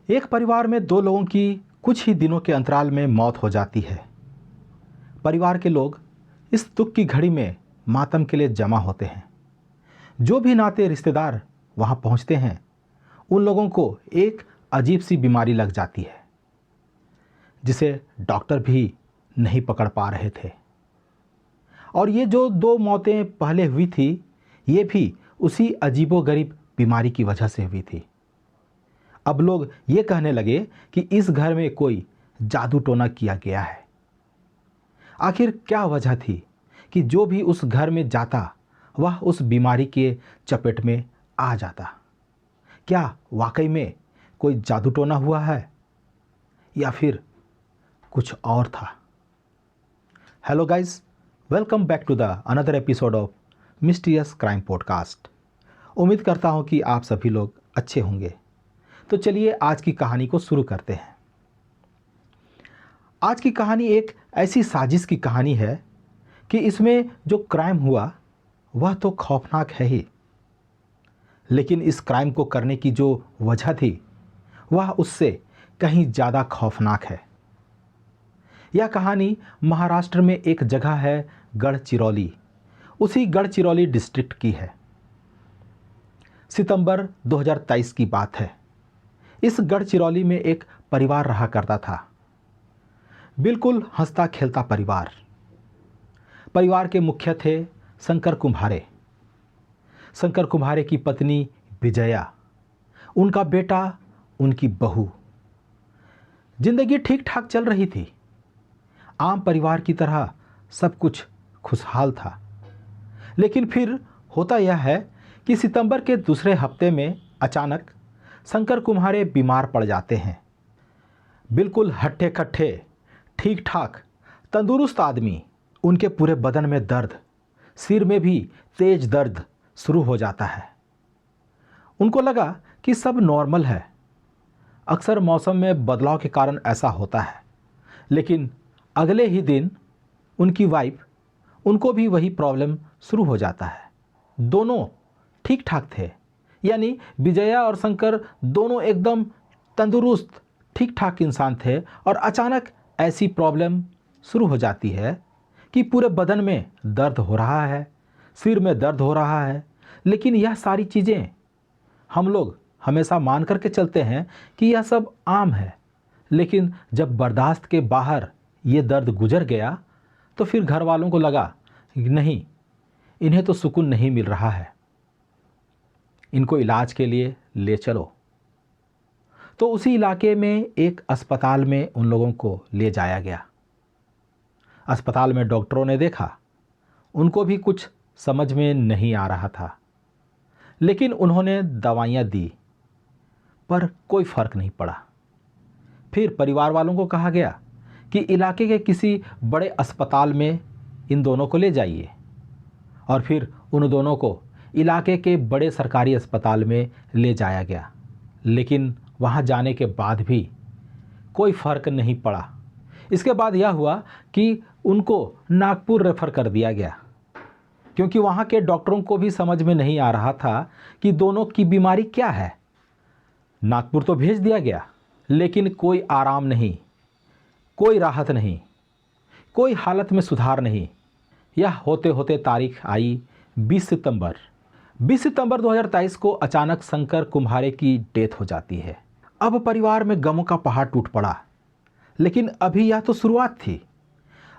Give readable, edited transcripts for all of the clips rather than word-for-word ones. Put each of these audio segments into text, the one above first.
एक परिवार में दो लोगों की कुछ ही दिनों के अंतराल में मौत हो जाती है। परिवार के लोग इस दुख की घड़ी में मातम के लिए जमा होते हैं। जो भी नाते रिश्तेदार वहां पहुंचते हैं, उन लोगों को एक अजीब सी बीमारी लग जाती है जिसे डॉक्टर भी नहीं पकड़ पा रहे थे। और ये जो दो मौतें पहले हुई थी, ये भी उसी अजीबोगरीब बीमारी की वजह से हुई थी। अब लोग ये कहने लगे कि इस घर में कोई जादू टोना किया गया है। आखिर क्या वजह थी कि जो भी उस घर में जाता वह उस बीमारी के चपेट में आ जाता? क्या वाकई में कोई जादू टोना हुआ है या फिर कुछ और था? Hello guys, welcome back to the another episode of mysterious crime podcast. उम्मीद करता हूं कि आप सभी लोग अच्छे होंगे। तो चलिए आज की कहानी को शुरू करते हैं। आज की कहानी एक ऐसी साजिश की कहानी है कि इसमें जो क्राइम हुआ वह तो खौफनाक है ही, लेकिन इस क्राइम को करने की जो वजह थी वह उससे कहीं ज़्यादा खौफनाक है। यह कहानी महाराष्ट्र में एक जगह है गढ़चिरौली, उसी गढ़चिरौली डिस्ट्रिक्ट की है। सितंबर 2023 की बात है। इस गढ़चिरौली में एक परिवार रहा करता था, बिल्कुल हंसता खेलता परिवार। परिवार के मुखिया थे शंकर कुम्हारे। शंकर कुम्हारे की पत्नी विजया, उनका बेटा, उनकी बहू। जिंदगी ठीक ठाक चल रही थी। आम परिवार की तरह सब कुछ खुशहाल था। लेकिन फिर होता यह है कि सितंबर के दूसरे हफ्ते में अचानक शंकर कुम्हारे बीमार पड़ जाते हैं। बिल्कुल हट्ठे कट्ठे, ठीक ठाक, तंदुरुस्त आदमी, उनके पूरे बदन में दर्द, सिर में भी तेज दर्द शुरू हो जाता है। उनको लगा कि सब नॉर्मल है। अक्सर मौसम में बदलाव के कारण ऐसा होता है। लेकिन अगले ही दिन उनकी वाइफ, उनको भी वही प्रॉब्लम शुरू हो जाता है। दोनों ठीक ठाक थे, यानी विजया और शंकर दोनों एकदम तंदुरुस्त ठीक ठाक इंसान थे, और अचानक ऐसी प्रॉब्लम शुरू हो जाती है कि पूरे बदन में दर्द हो रहा है, सिर में दर्द हो रहा है। लेकिन यह सारी चीज़ें हम लोग हमेशा मान करके चलते हैं कि यह सब आम है। लेकिन जब बर्दाश्त के बाहर ये दर्द गुजर गया तो फिर घर वालों को लगा नहीं, इन्हें तो सुकून नहीं मिल रहा है, इनको इलाज के लिए ले चलो। तो उसी इलाके में एक अस्पताल में उन लोगों को ले जाया गया। अस्पताल में डॉक्टरों ने देखा, उनको भी कुछ समझ में नहीं आ रहा था। लेकिन उन्होंने दवाइयाँ दी, पर कोई फ़र्क नहीं पड़ा। फिर परिवार वालों को कहा गया कि इलाके के किसी बड़े अस्पताल में इन दोनों को ले जाइए। और फिर उन दोनों को इलाके के बड़े सरकारी अस्पताल में ले जाया गया। लेकिन वहाँ जाने के बाद भी कोई फ़र्क नहीं पड़ा। इसके बाद यह हुआ कि उनको नागपुर रेफ़र कर दिया गया, क्योंकि वहाँ के डॉक्टरों को भी समझ में नहीं आ रहा था कि दोनों की बीमारी क्या है। नागपुर तो भेज दिया गया, लेकिन कोई आराम नहीं, कोई राहत नहीं, कोई हालत में सुधार नहीं। यह होते होते तारीख आई 20 सितंबर। 20 सितंबर 2023 को अचानक शंकर कुम्हारे की डेथ हो जाती है। अब परिवार में गमों का पहाड़ टूट पड़ा। लेकिन अभी यह तो शुरुआत थी।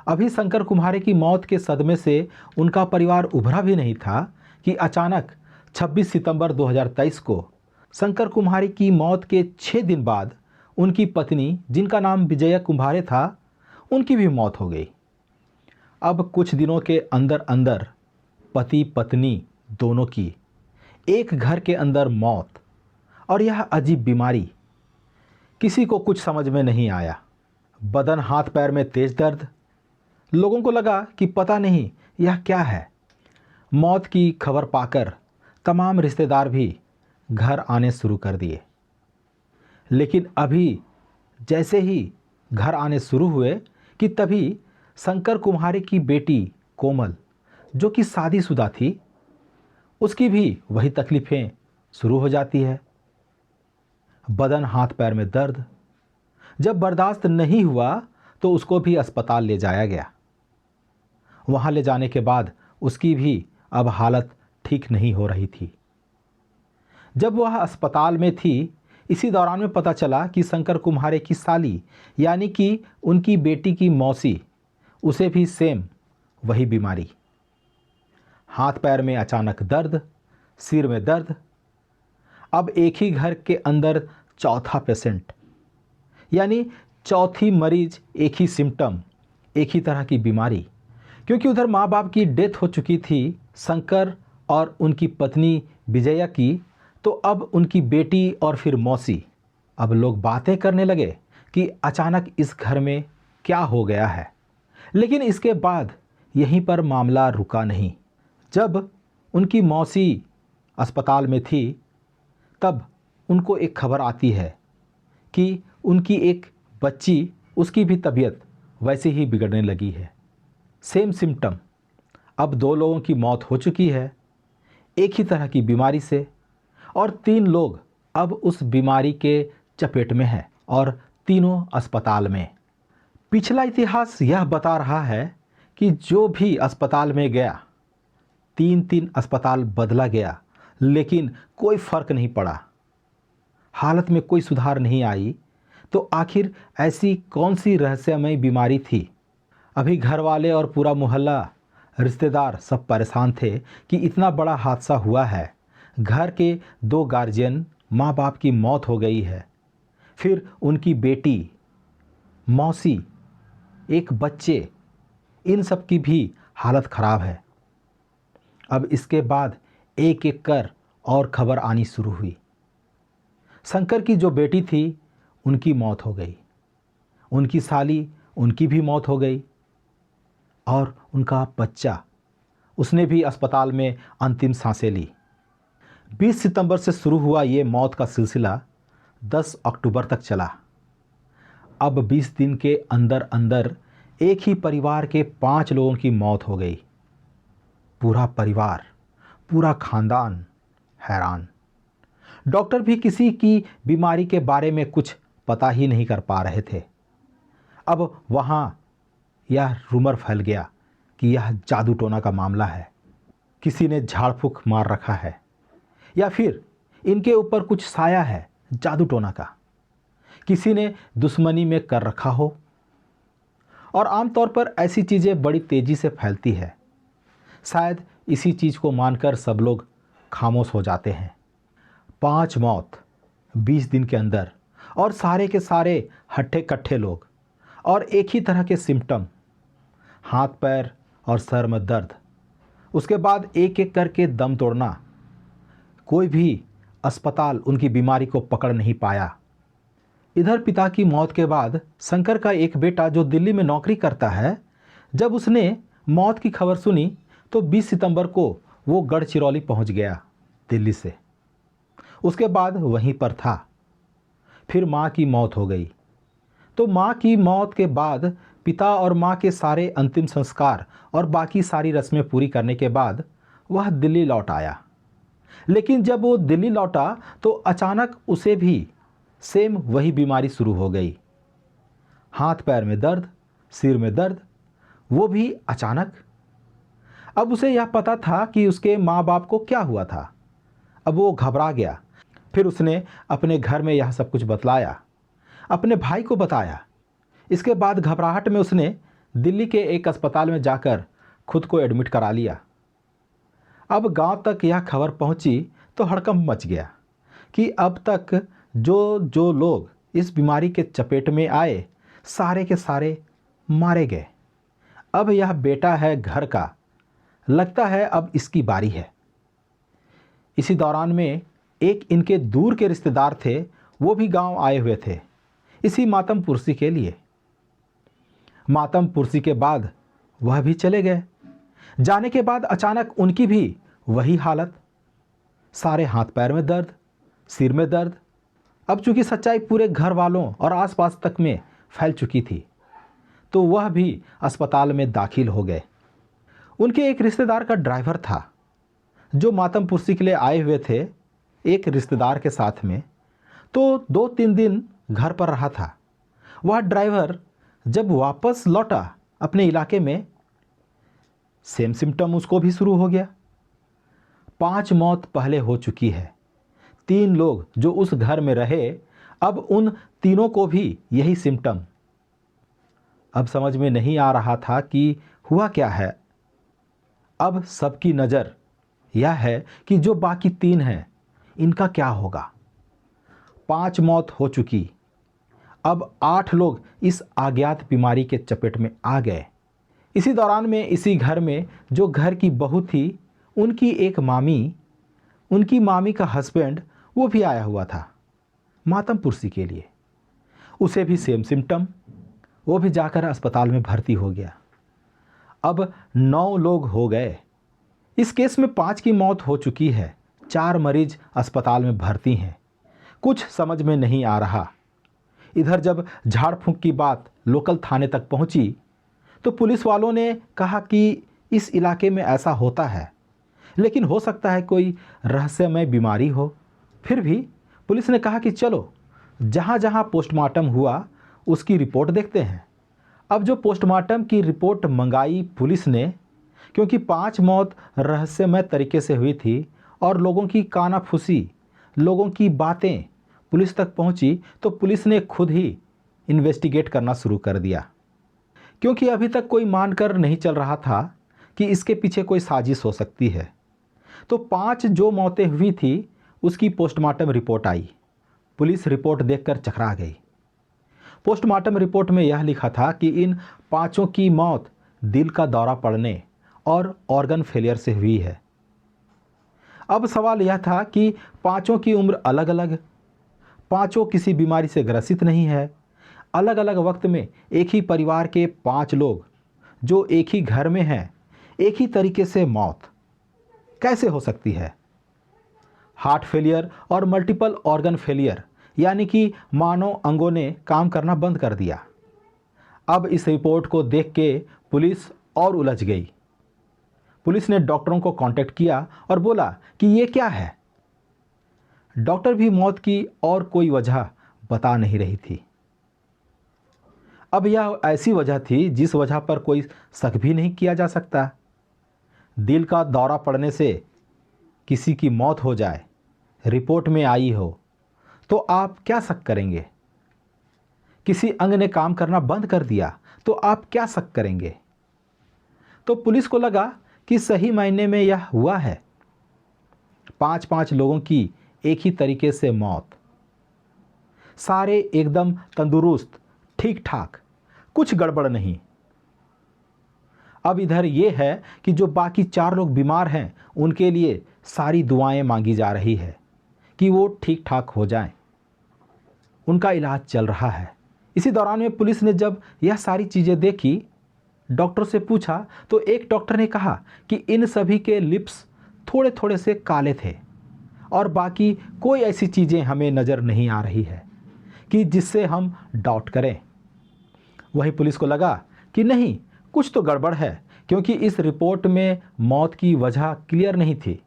अभी शंकर कुम्हारे की मौत के सदमे से उनका परिवार उभरा भी नहीं था कि अचानक 26 सितंबर 2023 को शंकर कुम्हारे की मौत के 6 दिन बाद उनकी पत्नी, जिनका नाम विजया कुम्हारे था, उनकी भी मौत हो गई। अब कुछ दिनों के अंदर अंदर पति पत्नी दोनों की एक घर के अंदर मौत, और यह अजीब बीमारी। किसी को कुछ समझ में नहीं आया। बदन हाथ पैर में तेज दर्द। लोगों को लगा कि पता नहीं यह क्या है। मौत की खबर पाकर तमाम रिश्तेदार भी घर आने शुरू कर दिए। लेकिन अभी जैसे ही घर आने शुरू हुए कि तभी शंकर कुम्हारे की बेटी कोमल, जो कि शादीशुदा थी, उसकी भी वही तकलीफ़ें शुरू हो जाती है। बदन हाथ पैर में दर्द। जब बर्दाश्त नहीं हुआ तो उसको भी अस्पताल ले जाया गया। वहां ले जाने के बाद उसकी भी अब हालत ठीक नहीं हो रही थी। जब वह अस्पताल में थी, इसी दौरान में पता चला कि शंकर कुम्हारे की साली यानी कि उनकी बेटी की मौसी, उसे भी सेम वही बीमारी। हाथ पैर में अचानक दर्द, सिर में दर्द। अब एक ही घर के अंदर चौथा पेशेंट, यानी चौथी मरीज, एक ही सिम्टम, एक ही तरह की बीमारी। क्योंकि उधर माँ बाप की डेथ हो चुकी थी शंकर और उनकी पत्नी विजया की, तो अब उनकी बेटी और फिर मौसी। अब लोग बातें करने लगे कि अचानक इस घर में क्या हो गया है। लेकिन इसके बाद यहीं पर मामला रुका नहीं। जब उनकी मौसी अस्पताल में थी, तब उनको एक खबर आती है कि उनकी एक बच्ची, उसकी भी तबीयत वैसे ही बिगड़ने लगी है। Same symptom. अब 2 लोगों की मौत हो चुकी है एक ही तरह की बीमारी से, और 3 लोग अब उस बीमारी के चपेट में हैं और तीनों अस्पताल में। पिछला इतिहास यह बता रहा है कि जो भी अस्पताल में गया, 3 अस्पताल बदला गया, लेकिन कोई फर्क नहीं पड़ा, हालत में कोई सुधार नहीं आई। तो आखिर ऐसी कौन सी रहस्यमय बीमारी थी? अभी घर वाले और पूरा मोहल्ला, रिश्तेदार सब परेशान थे कि इतना बड़ा हादसा हुआ है, घर के 2 गार्जियन, माँ बाप की मौत हो गई है, फिर उनकी बेटी, मौसी, एक बच्चे, इन सब की भी हालत ख़राब है। अब इसके बाद एक एक कर और खबर आनी शुरू हुई। शंकर की जो बेटी थी, उनकी मौत हो गई, उनकी साली, उनकी भी मौत हो गई, और उनका बच्चा, उसने भी अस्पताल में अंतिम सांसें ली। 20 सितंबर से शुरू हुआ ये मौत का सिलसिला 10 अक्टूबर तक चला। अब 20 दिन के अंदर अंदर एक ही परिवार के 5 लोगों की मौत हो गई। पूरा परिवार, पूरा खानदान हैरान। डॉक्टर भी किसी की बीमारी के बारे में कुछ पता ही नहीं कर पा रहे थे। अब वहाँ यह रूमर फैल गया कि यह जादू टोना का मामला है, किसी ने झाड़ फूक मार रखा है, या फिर इनके ऊपर कुछ साया है जादू टोना का, किसी ने दुश्मनी में कर रखा हो। और आमतौर पर ऐसी चीज़ें बड़ी तेज़ी से फैलती है। शायद इसी चीज़ को मानकर सब लोग खामोश हो जाते हैं। 5 मौत 20 दिन के अंदर, और सारे के सारे हट्ठे कट्ठे लोग, और एक ही तरह के सिम्टम, हाथ पैर और सर में दर्द। उसके बाद एक एक करके दम तोड़ना। कोई भी अस्पताल उनकी बीमारी को पकड़ नहीं पाया। इधर पिता की मौत के बाद शंकर का एक बेटा जो दिल्ली में नौकरी करता है, जब उसने मौत की खबर सुनी तो 20 सितंबर को वो गढ़चिरौली पहुंच गया दिल्ली से। उसके बाद वहीं पर था। फिर माँ की मौत हो गई। तो माँ की मौत के बाद पिता और माँ के सारे अंतिम संस्कार और बाकी सारी रस्में पूरी करने के बाद वह दिल्ली लौट आया। लेकिन जब वो दिल्ली लौटा तो अचानक उसे भी सेम वही बीमारी शुरू हो गई। हाथ पैर में दर्द, सिर में दर्द, वो भी अचानक। अब उसे यह पता था कि उसके माँ बाप को क्या हुआ था। अब वो घबरा गया। फिर उसने अपने घर में यह सब कुछ बतलाया, अपने भाई को बताया। इसके बाद घबराहट में उसने दिल्ली के एक अस्पताल में जाकर खुद को एडमिट करा लिया। अब गांव तक यह खबर पहुंची तो हड़कंप मच गया कि अब तक जो जो लोग इस बीमारी के चपेट में आए, सारे के सारे मारे गए। अब यह बेटा है घर का, लगता है अब इसकी बारी है। इसी दौरान में एक इनके दूर के रिश्तेदार थे, वो भी गांव आए हुए थे इसी मातम पुरसी के लिए। मातम पुरसी के बाद वह भी चले गए। जाने के बाद अचानक उनकी भी वही हालत, सारे हाथ पैर में दर्द, सिर में दर्द। अब चूंकि सच्चाई पूरे घर वालों और आसपास तक में फैल चुकी थी, तो वह भी अस्पताल में दाखिल हो गए। उनके एक रिश्तेदार का ड्राइवर था जो मातम पुरसी के लिए आए हुए थे एक रिश्तेदार के साथ में। तो 2-3 दिन घर पर रहा था। वह ड्राइवर जब वापस लौटा अपने इलाके में, सेम सिम्टम उसको भी शुरू हो गया। 5 मौत पहले हो चुकी है। 3 लोग जो उस घर में रहे, अब उन तीनों को भी यही सिम्टम। अब समझ में नहीं आ रहा था कि हुआ क्या है। अब सबकी नज़र यह है कि जो बाकी 3 हैं, इनका क्या होगा। 5 मौत हो चुकी, अब 8 लोग इस अज्ञात बीमारी के चपेट में आ गए। इसी दौरान में इसी घर में जो घर की बहू थी, उनकी एक मामी, उनकी मामी का हस्बैंड, वो भी आया हुआ था मातम पुरसी के लिए। उसे भी सेम सिम्टम, वो भी जाकर अस्पताल में भर्ती हो गया। अब 9 लोग हो गए। इस केस में 5 की मौत हो चुकी है, 4 मरीज अस्पताल में भर्ती हैं। कुछ समझ में नहीं आ रहा। इधर जब झाड़ फूंक की बात लोकल थाने तक पहुंची, तो पुलिस वालों ने कहा कि इस इलाके में ऐसा होता है, लेकिन हो सकता है कोई रहस्यमय बीमारी हो। फिर भी पुलिस ने कहा कि चलो जहाँ जहाँ पोस्टमार्टम हुआ उसकी रिपोर्ट देखते हैं। अब जो पोस्टमार्टम की रिपोर्ट मंगाई पुलिस ने, क्योंकि 5 मौत रहस्यमय तरीके से हुई थी और लोगों की कानाफूसी, लोगों की बातें पुलिस तक पहुंची, तो पुलिस ने खुद ही इन्वेस्टिगेट करना शुरू कर दिया। क्योंकि अभी तक कोई मानकर नहीं चल रहा था कि इसके पीछे कोई साजिश हो सकती है। तो 5 जो मौतें हुई थी उसकी पोस्टमार्टम रिपोर्ट आई। पुलिस रिपोर्ट देखकर चकरा गई। पोस्टमार्टम रिपोर्ट में यह लिखा था कि इन 5 की मौत दिल का दौरा पड़ने और ऑर्गन फेलियर से हुई है। अब सवाल यह था कि 5 की उम्र अलग अलग, 5 किसी बीमारी से ग्रसित नहीं है। अलग अलग वक्त में एक ही परिवार के 5 लोग जो एक ही घर में हैं, एक ही तरीके से मौत कैसे हो सकती है। हार्ट फेलियर और मल्टीपल ऑर्गन फेलियर, यानी कि मानव अंगों ने काम करना बंद कर दिया। अब इस रिपोर्ट को देख के पुलिस और उलझ गई। पुलिस ने डॉक्टरों को कांटेक्ट किया और बोला कि ये क्या है। डॉक्टर भी मौत की और कोई वजह बता नहीं रही थी। अब यह ऐसी वजह थी जिस वजह पर कोई शक भी नहीं किया जा सकता। दिल का दौरा पड़ने से किसी की मौत हो जाए, रिपोर्ट में आई हो, तो आप क्या शक करेंगे। किसी अंग ने काम करना बंद कर दिया तो आप क्या शक करेंगे। तो पुलिस को लगा कि सही मायने में यह हुआ है। 5 लोगों की एक ही तरीके से मौत, सारे एकदम तंदुरुस्त, ठीक ठाक, कुछ गड़बड़ नहीं। अब इधर ये है कि जो बाकी 4 लोग बीमार हैं, उनके लिए सारी दुआएं मांगी जा रही है कि वो ठीक ठाक हो जाएं। उनका इलाज चल रहा है। इसी दौरान में पुलिस ने जब यह सारी चीज़ें देखी, डॉक्टर से पूछा, तो एक डॉक्टर ने कहा कि इन सभी के लिप्स थोड़े थोड़े से काले थे और बाकी कोई ऐसी चीज़ें हमें नज़र नहीं आ रही है कि जिससे हम डाउट करें। वहीं पुलिस को लगा कि नहीं, कुछ तो गड़बड़ है, क्योंकि इस रिपोर्ट में मौत की वजह क्लियर नहीं थी,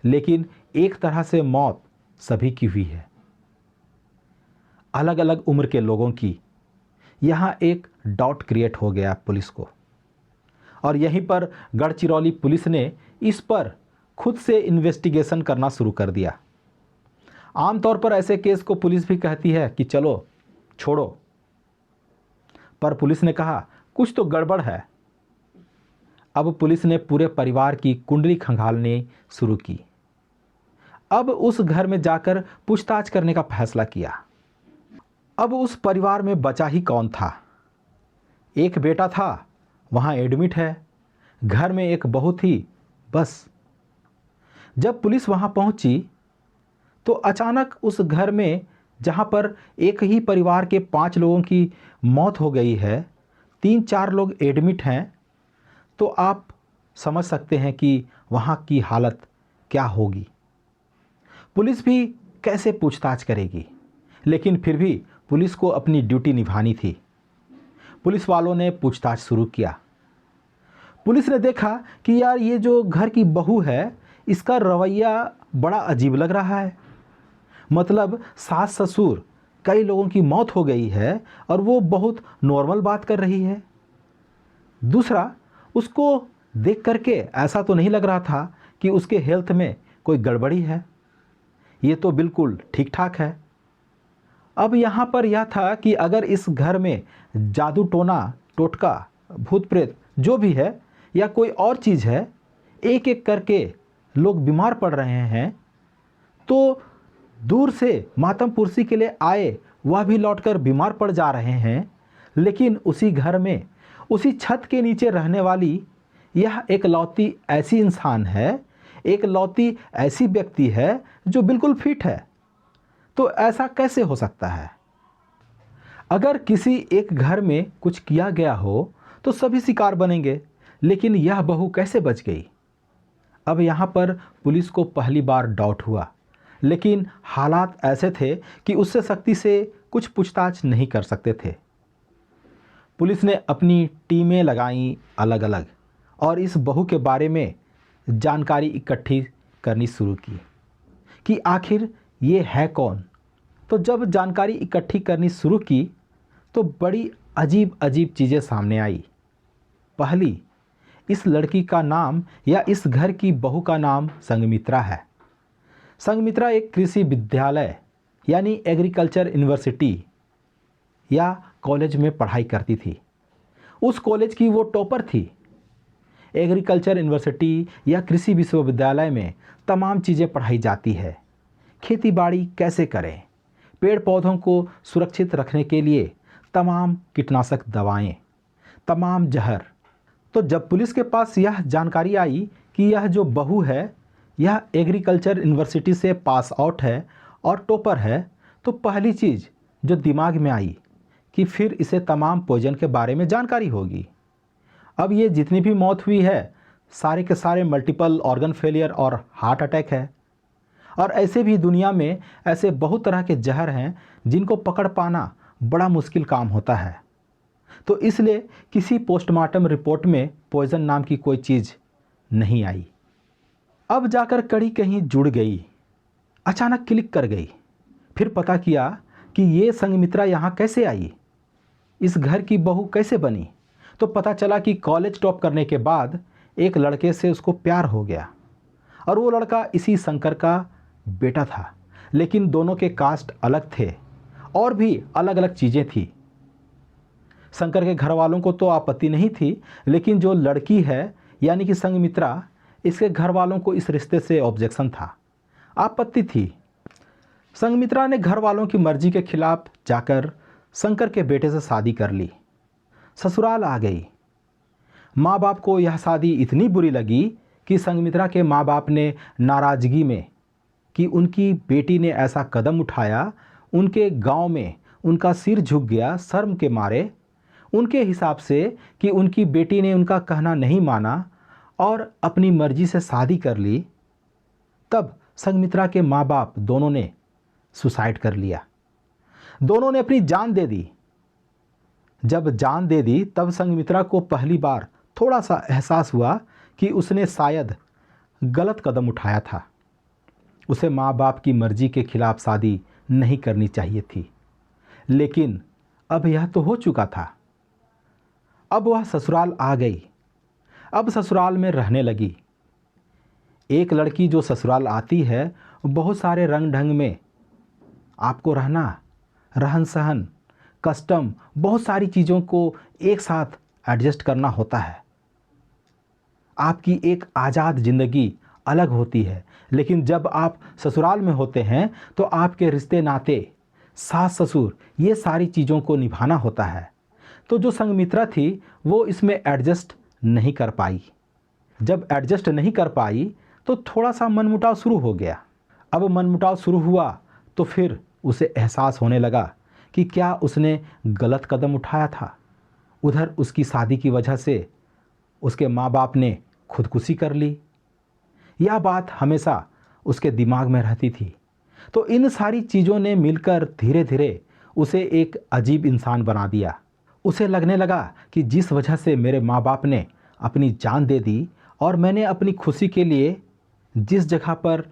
लेकिन एक तरह से मौत सभी की हुई है, अलग अलग उम्र के लोगों की। यहाँ एक डाउट क्रिएट हो गया पुलिस को, और यहीं पर गढ़चिरौली पुलिस ने इस पर खुद से इन्वेस्टिगेशन करना शुरू कर दिया। आमतौर पर ऐसे केस को पुलिस भी कहती है कि चलो छोड़ो, पर पुलिस ने कहा कुछ तो गड़बड़ है। अब पुलिस ने पूरे परिवार की कुंडली खंगालनी शुरू की। अब उस घर में जाकर पूछताछ करने का फैसला किया। अब उस परिवार में बचा ही कौन था। एक बेटा था, वहाँ एडमिट है। घर में एक बहू थी, बस। जब पुलिस वहाँ पहुँची तो अचानक उस घर में, जहाँ पर एक ही परिवार के 5 लोगों की मौत हो गई है, 3-4 लोग एडमिट हैं, तो आप समझ सकते हैं कि वहाँ की हालत क्या होगी। पुलिस भी कैसे पूछताछ करेगी, लेकिन फिर भी पुलिस को अपनी ड्यूटी निभानी थी। पुलिस वालों ने पूछताछ शुरू किया। पुलिस ने देखा कि यार ये जो घर की बहू है, इसका रवैया बड़ा अजीब लग रहा है। मतलब सास ससुर कई लोगों की मौत हो गई है और वो बहुत नॉर्मल बात कर रही है। दूसरा, उसको देख करके ऐसा तो नहीं लग रहा था कि उसके हेल्थ में कोई गड़बड़ी है, ये तो बिल्कुल ठीक ठाक है। अब यहाँ पर यह था कि अगर इस घर में जादू टोना टोटका भूत प्रेत जो भी है या कोई और चीज़ है, एक एक करके लोग बीमार पड़ रहे हैं, तो दूर से मातम पुरसी के लिए आए वह भी लौटकर बीमार पड़ जा रहे हैं, लेकिन उसी घर में उसी छत के नीचे रहने वाली यह एक लौती ऐसी इंसान है, एक लौती ऐसी व्यक्ति है जो बिल्कुल फिट है। तो ऐसा कैसे हो सकता है? अगर किसी एक घर में कुछ किया गया हो तो सभी शिकार बनेंगे, लेकिन यह बहू कैसे बच गई? अब यहाँ पर पुलिस को पहली बार डाउट हुआ, लेकिन हालात ऐसे थे कि उससे सख्ती से कुछ पूछताछ नहीं कर सकते थे। पुलिस ने अपनी टीमें लगाईं अलग अलग और इस बहू के बारे में जानकारी इकट्ठी करनी शुरू की कि आखिर ये है कौन। तो जब जानकारी इकट्ठी करनी शुरू की तो बड़ी अजीब अजीब चीज़ें सामने आई। पहली, इस लड़की का नाम या इस घर की बहू का नाम संगमित्रा है। संगमित्रा एक कृषि विद्यालय यानी एग्रीकल्चर यूनिवर्सिटी या कॉलेज में पढ़ाई करती थी। उस कॉलेज की वो टॉपर थी। एग्रीकल्चर यूनिवर्सिटी या कृषि विश्वविद्यालय में तमाम चीज़ें पढ़ाई जाती है। खेती बाड़ी कैसे करें, पेड़ पौधों को सुरक्षित रखने के लिए तमाम कीटनाशक दवाएं, तमाम जहर। तो जब पुलिस के पास यह जानकारी आई कि यह जो बहू है यह एग्रीकल्चर यूनिवर्सिटी से पास आउट है और टॉपर है, तो पहली चीज़ जो दिमाग में आई कि फिर इसे तमाम पॉइजन के बारे में जानकारी होगी। अब ये जितनी भी मौत हुई है सारे के सारे मल्टीपल ऑर्गन फेलियर और हार्ट अटैक है। और ऐसे भी दुनिया में ऐसे बहुत तरह के जहर हैं जिनको पकड़ पाना बड़ा मुश्किल काम होता है। तो इसलिए किसी पोस्टमार्टम रिपोर्ट में पॉइजन नाम की कोई चीज़ नहीं आई। अब जाकर कड़ी कहीं जुड़ गई, अचानक क्लिक कर गई। फिर पता किया कि ये संगमित्रा यहाँ कैसे आई, इस घर की बहू कैसे बनी। तो पता चला कि कॉलेज टॉप करने के बाद एक लड़के से उसको प्यार हो गया और वो लड़का इसी शंकर का बेटा था, लेकिन दोनों के कास्ट अलग थे और भी अलग अलग चीज़ें थी। शंकर के घर वालों को तो आपत्ति नहीं थी, लेकिन जो लड़की है यानी कि संगमित्रा, इसके घर वालों को इस रिश्ते से ऑब्जेक्शन था, आपत्ति थी। संगमित्रा ने घर वालों की मर्जी के खिलाफ जाकर शंकर के बेटे से शादी कर ली। ससुराल आ गई। माँ बाप को यह शादी इतनी बुरी लगी कि संगमित्रा के माँ बाप ने नाराज़गी में कि उनकी बेटी ने ऐसा कदम उठाया, उनके गांव में उनका सिर झुक गया शर्म के मारे। उनके हिसाब से कि उनकी बेटी ने उनका कहना नहीं माना और अपनी मर्जी से शादी कर ली। तब संगमित्रा के माँ बाप दोनों ने सुसाइड कर लिया, दोनों ने अपनी जान दे दी। जब जान दे दी तब संगमित्रा को पहली बार थोड़ा सा एहसास हुआ कि उसने शायद गलत कदम उठाया था। उसे माँ बाप की मर्जी के खिलाफ शादी नहीं करनी चाहिए थी, लेकिन अब यह तो हो चुका था। अब वह ससुराल आ गई। अब ससुराल में रहने लगी। एक लड़की जो ससुराल आती है बहुत सारे रंग ढंग में आपको रहना, रहन सहन, कस्टम, बहुत सारी चीज़ों को एक साथ एडजस्ट करना होता है। आपकी एक आज़ाद ज़िंदगी अलग होती है, लेकिन जब आप ससुराल में होते हैं तो आपके रिश्ते नाते, सास ससुर, ये सारी चीज़ों को निभाना होता है। तो जो संगमित्रा थी वो इसमें एडजस्ट नहीं कर पाई। जब एडजस्ट नहीं कर पाई तो थोड़ा सा मनमुटाव शुरू हो गया। अब मनमुटाव शुरू हुआ तो फिर उसे एहसास होने लगा कि क्या उसने गलत कदम उठाया था। उधर उसकी शादी की वजह से उसके माँ बाप ने खुदकुशी कर ली। यह बात हमेशा उसके दिमाग में रहती थी। तो इन सारी चीज़ों ने मिलकर धीरे धीरे उसे एक अजीब इंसान बना दिया। उसे लगने लगा कि जिस वजह से मेरे माँ बाप ने अपनी जान दे दी और मैंने अपनी खुशी के लिए जिस जगह पर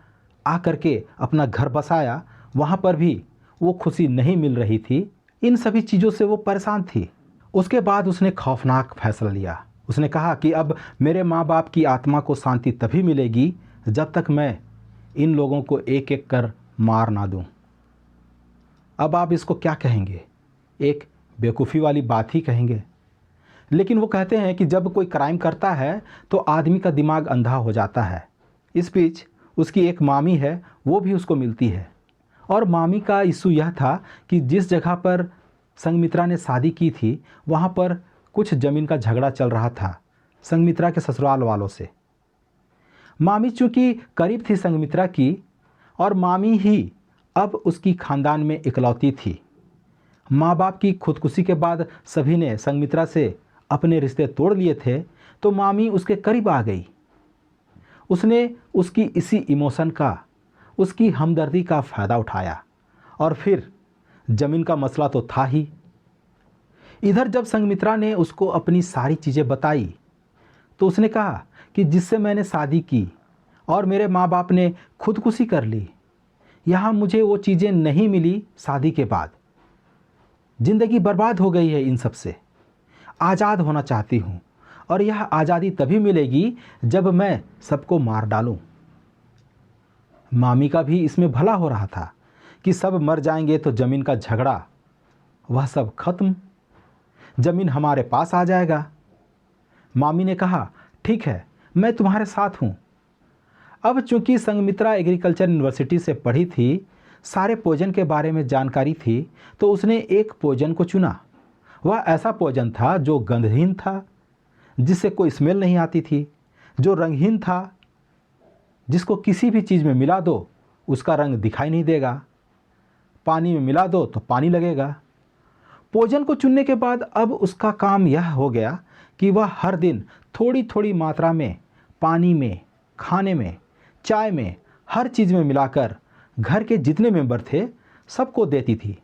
आकर के अपना घर बसाया वहाँ पर भी वो खुशी नहीं मिल रही थी। इन सभी चीज़ों से वो परेशान थी। उसके बाद उसने खौफनाक फैसला लिया। उसने कहा कि अब मेरे माँ बाप की आत्मा को शांति तभी मिलेगी जब तक मैं इन लोगों को एक एक कर मार ना दूं। अब आप इसको क्या कहेंगे? एक बेवकूफ़ी वाली बात ही कहेंगे। लेकिन वो कहते हैं कि जब कोई क्राइम करता है तो आदमी का दिमाग अंधा हो जाता है। इस बीच उसकी एक मामी है, वो भी उसको मिलती है। और मामी का इशू यह था कि जिस जगह पर संघमित्रा ने शादी की थी वहाँ पर कुछ ज़मीन का झगड़ा चल रहा था संघमित्रा के ससुराल वालों से। मामी चूँकि करीब थी संघमित्रा की, और मामी ही अब उसकी खानदान में इकलौती थी। माँ बाप की खुदकुशी के बाद सभी ने संघमित्रा से अपने रिश्ते तोड़ लिए थे, तो मामी उसके करीब आ गई। उसने उसकी इसी इमोशन का, उसकी हमदर्दी का फ़ायदा उठाया। और फिर ज़मीन का मसला तो था ही। इधर जब संघमित्रा ने उसको अपनी सारी चीज़ें बताई तो उसने कहा कि जिससे मैंने शादी की और मेरे माँ बाप ने खुदकुशी कर ली, यहाँ मुझे वो चीज़ें नहीं मिली। शादी के बाद ज़िंदगी बर्बाद हो गई है इन सब से। आज़ाद होना चाहती हूँ, और यह आज़ादी तभी मिलेगी जब मैं सबको मार डालूँ। मामी का भी इसमें भला हो रहा था कि सब मर जाएंगे तो ज़मीन का झगड़ा वह सब खत्म, ज़मीन हमारे पास आ जाएगा। मामी ने कहा ठीक है, मैं तुम्हारे साथ हूँ। अब चूंकि संघमित्रा एग्रीकल्चर यूनिवर्सिटी से पढ़ी थी, सारे भोजन के बारे में जानकारी थी, तो उसने एक भोजन को चुना। वह ऐसा भोजन था जो गंधहीन था, जिससे कोई स्मेल नहीं आती थी, जो रंगहीन था, जिसको किसी भी चीज़ में मिला दो उसका रंग दिखाई नहीं देगा, पानी में मिला दो तो पानी लगेगा। भोजन को चुनने के बाद अब उसका काम यह हो गया कि वह हर दिन थोड़ी थोड़ी मात्रा में पानी में, खाने में, चाय में, हर चीज़ में मिलाकर घर के जितने मेंबर थे सबको देती थी।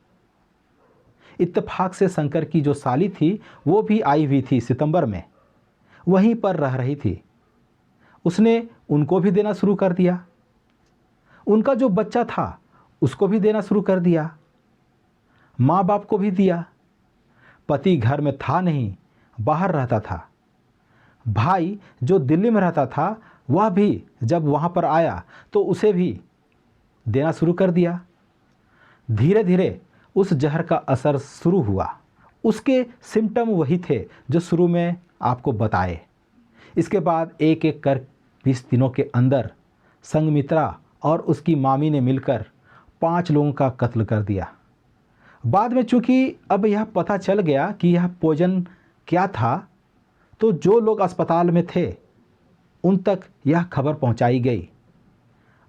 इत्तेफाक से शंकर की जो साली थी वो भी आई हुई थी सितंबर में, वहीं पर रह रही थी। उसने उनको भी देना शुरू कर दिया। उनका जो बच्चा था उसको भी देना शुरू कर दिया। माँ बाप को भी दिया। पति घर में था नहीं, बाहर रहता था। भाई जो दिल्ली में रहता था वह भी जब वहाँ पर आया तो उसे भी देना शुरू कर दिया। धीरे धीरे उस जहर का असर शुरू हुआ। उसके सिम्टम वही थे जो शुरू में आपको बताए। इसके बाद एक एक कर 20 दिनों के अंदर संघमित्रा और उसकी मामी ने मिलकर 5 लोगों का कत्ल कर दिया। बाद में चूंकि अब यह पता चल गया कि यह भोजन क्या था, तो जो लोग अस्पताल में थे उन तक यह खबर पहुंचाई गई।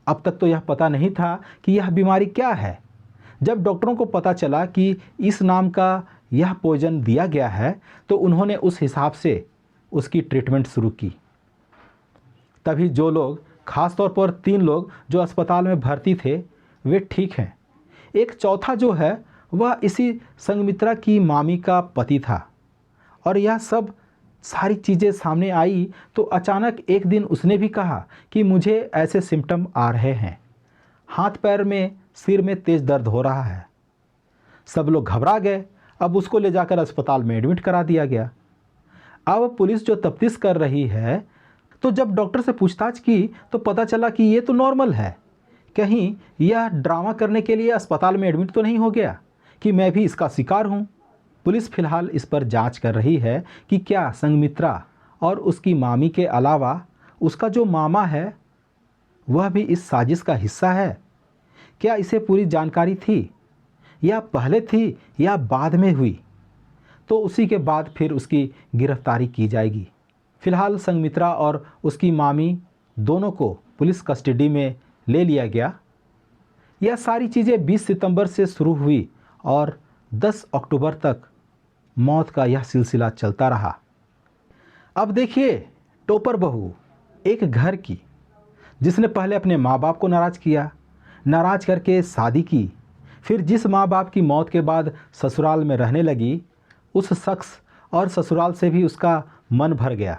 अब तक तो यह पता नहीं था कि यह बीमारी क्या है। जब डॉक्टरों को पता चला कि इस नाम का यह भोजन दिया गया है तो उन्होंने उस हिसाब से उसकी ट्रीटमेंट शुरू की। तभी जो लोग, खास तौर पर 3 लोग जो अस्पताल में भर्ती थे, वे ठीक हैं। एक चौथा जो है वह इसी संघमित्रा की मामी का पति था। और यह सब सारी चीज़ें सामने आई तो अचानक एक दिन उसने भी कहा कि मुझे ऐसे सिम्टम आ रहे हैं, हाथ पैर में, सिर में तेज़ दर्द हो रहा है। सब लोग घबरा गए। अब उसको ले जाकर अस्पताल में एडमिट करा दिया गया। अब पुलिस जो तफ्तीश कर रही है, तो जब डॉक्टर से पूछताछ की तो पता चला कि ये तो नॉर्मल है, कहीं यह ड्रामा करने के लिए अस्पताल में एडमिट तो नहीं हो गया कि मैं भी इसका शिकार हूँ। पुलिस फिलहाल इस पर जांच कर रही है कि क्या संघमित्रा और उसकी मामी के अलावा उसका जो मामा है वह भी इस साजिश का हिस्सा है। क्या इसे पूरी जानकारी थी, या पहले थी, या बाद में हुई, तो उसी के बाद फिर उसकी गिरफ्तारी की जाएगी। फिलहाल संघमित्रा और उसकी मामी दोनों को पुलिस कस्टडी में ले लिया गया। यह सारी चीज़ें 20 सितंबर से शुरू हुई और 10 अक्टूबर तक मौत का यह सिलसिला चलता रहा। अब देखिए, टोपर बहू एक घर की, जिसने पहले अपने माँ बाप को नाराज़ किया, नाराज़ करके शादी की, फिर जिस माँ बाप की मौत के बाद ससुराल में रहने लगी, उस शख्स और ससुराल से भी उसका मन भर गया।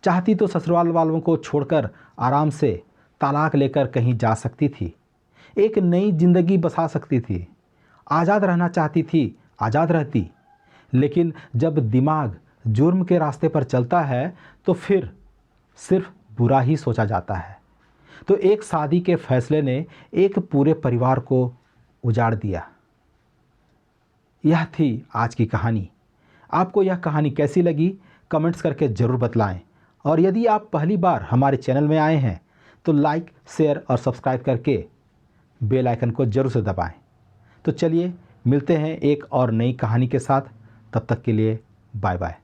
चाहती तो ससुराल वालों को छोड़कर आराम से तलाक लेकर कहीं जा सकती थी, एक नई जिंदगी बसा सकती थी, आज़ाद रहना चाहती थी, आज़ाद रहती। लेकिन जब दिमाग जुर्म के रास्ते पर चलता है तो फिर सिर्फ बुरा ही सोचा जाता है। तो एक शादी के फैसले ने एक पूरे परिवार को उजाड़ दिया। यह थी आज की कहानी। आपको यह कहानी कैसी लगी कमेंट्स करके ज़रूर बतलाएं। और यदि आप पहली बार हमारे चैनल में आए हैं तो लाइक, शेयर और सब्सक्राइब करके बेल आइकन को ज़रूर से दबाएं। तो चलिए मिलते हैं एक और नई कहानी के साथ। तब तक के लिए बाय बाय।